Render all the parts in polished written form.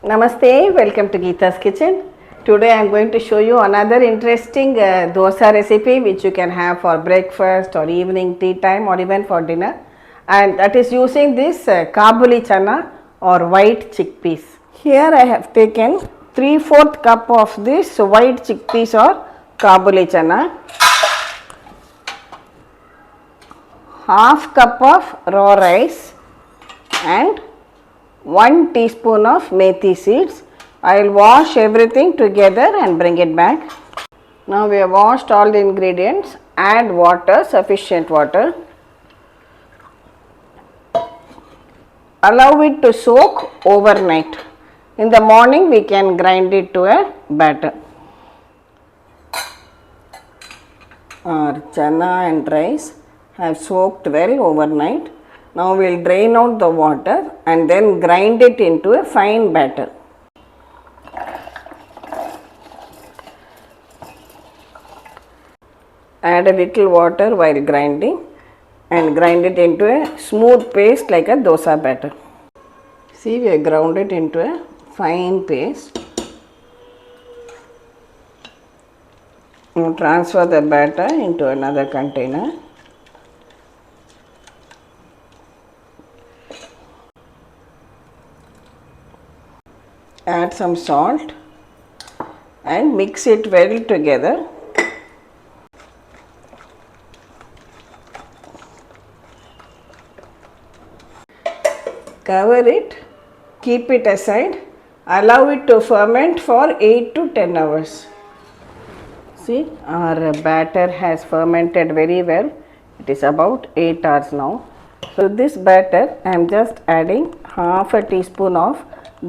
Namaste, welcome to Geeta's Kitchen. Today I am going to show you another interesting dosa recipe which you can have for breakfast or evening tea time or even for dinner, and that is using this Kabuli Channa or white chickpeas. Here I have taken 3/4 cup of this white chickpeas or Kabuli Channa, half cup of raw rice and 1 teaspoon of Methi seeds. I will wash everything together and bring it back. Now we have washed all the ingredients. Add water, sufficient water. Allow it to soak overnight. In the morning we can grind it to a batter. Our chana and rice have soaked well overnight. Now we will drain out the water and then grind it into a fine batter. Add a little water while grinding and grind it into a smooth paste like a dosa batter. See, we have ground it into a fine paste. Now transfer the batter into another container. Add some salt and mix it well together. Cover it, keep it aside, allow it to ferment for 8 to 10 hours. See, our batter has fermented very well. It is about 8 hours now. So this batter I am just adding half a teaspoon of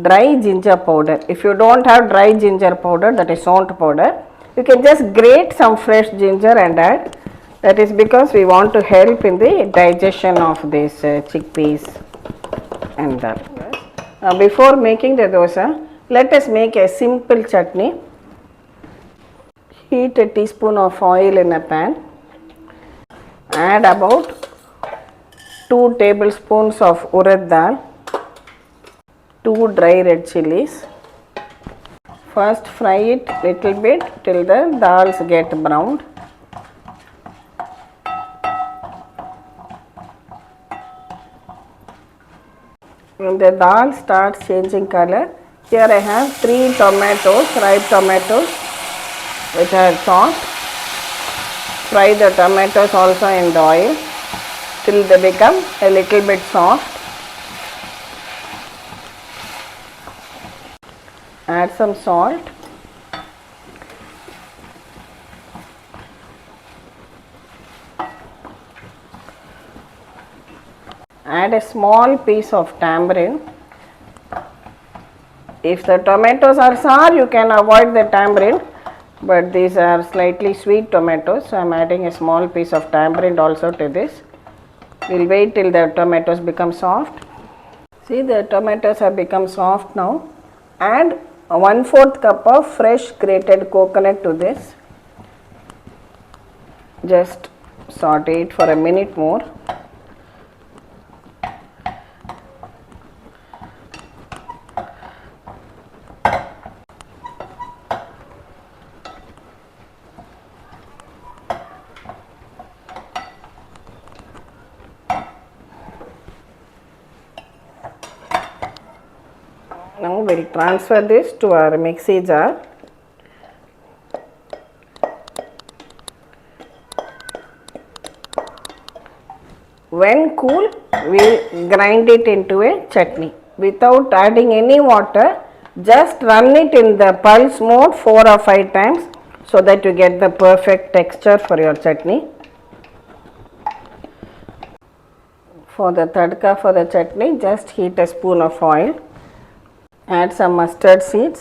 dry ginger powder. If you don't have dry ginger powder, that is saunt powder, you can just grate some fresh ginger and add. That is because we want to help in the digestion of these chickpeas and that. Now before making the dosa, let us make a simple chutney. Heat a teaspoon of oil in a pan. Add about 2 tablespoons of urad dal, 2 dry red chillies. First fry it little bit till the dals get browned. When the dal starts changing color, here I have 3 tomatoes, ripe tomatoes which I have chopped. Fry the tomatoes also in the oil till they become a little bit soft. Add some salt. Add a small piece of tamarind. If the tomatoes are sour, you can avoid the tamarind, but these are slightly sweet tomatoes, so I am adding a small piece of tamarind also to this. We will wait till the tomatoes become soft. See, the tomatoes have become soft now. Add 1/4 cup of fresh grated coconut to this. Just saute it for a minute more. Now we will transfer this to our mixie jar. When cool, we will grind it into a chutney without adding any water. Just run it in the pulse mode 4 or 5 times so that you get the perfect texture for your chutney. For the tadka for the chutney, just heat a spoon of oil. Add some mustard seeds.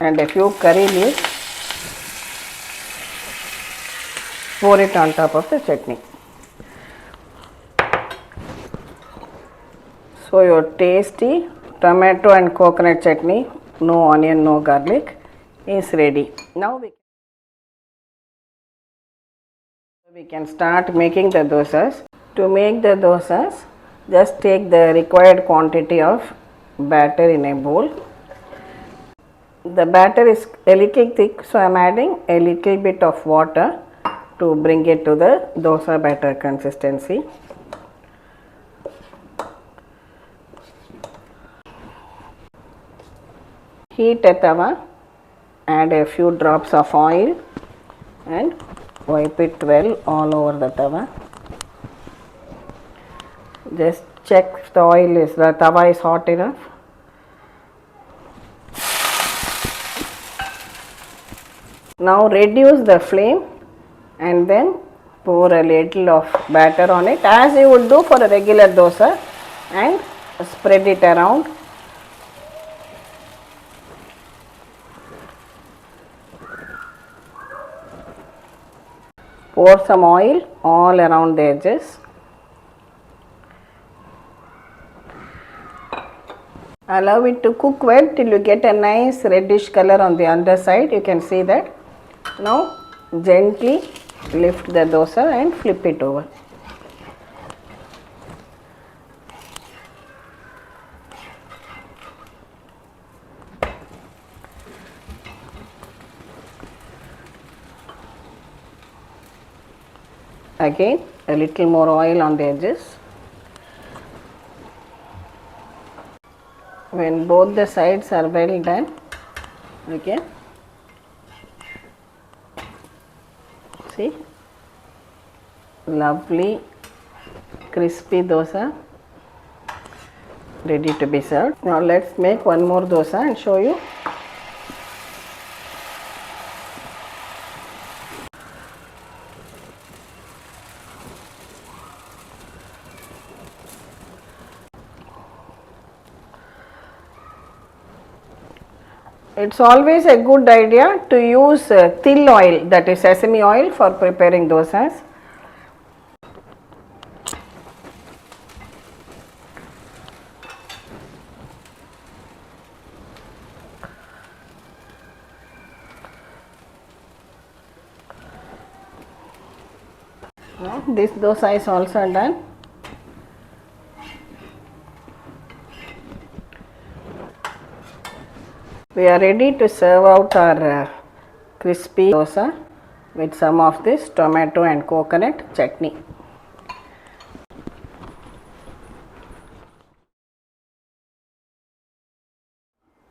And a few curry leaves. Pour it on top of the chutney. So your tasty tomato and coconut chutney, no onion, no garlic, is ready. Now we can start making the dosas. To make the dosas, just take the required quantity of batter in a bowl. The batter is a little thick, so I am adding a little bit of water to bring it to the dosa batter consistency. Heat a tawa, add a few drops of oil and wipe it well all over the tawa. Just check if the tawa is hot enough. Now reduce the flame and then pour a little of batter on it as you would do for a regular dosa and spread it around. Pour some oil all around the edges. Allow it to cook well till you get a nice reddish color on the underside. You can see that. Now gently lift the dosa and flip it over. Again a little more oil on the edges. When both the sides are well done, okay, see, lovely crispy dosa ready to be served. Now let's make one more dosa and show you. It's always a good idea to use til oil, that is sesame oil, for preparing dosas. This dosa is also done. We are ready to serve out our crispy dosa with some of this tomato and coconut chutney.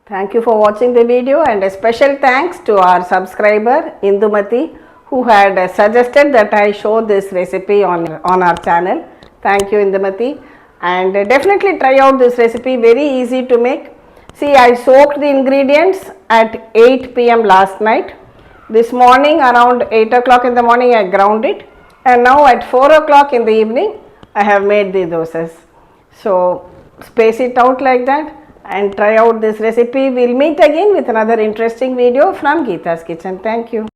Thank you for watching the video, and a special thanks to our subscriber Methi, who had suggested that I show this recipe on our channel. Thank you, Methi, and definitely try out this recipe. Very easy to make. See, I soaked the ingredients at 8 p.m. last night. This morning around 8 o'clock in the morning I ground it, and now at 4 o'clock in the evening I have made the dosas. So space it out like that and try out this recipe. We'll meet again with another interesting video from Geeta's Kitchen. Thank you.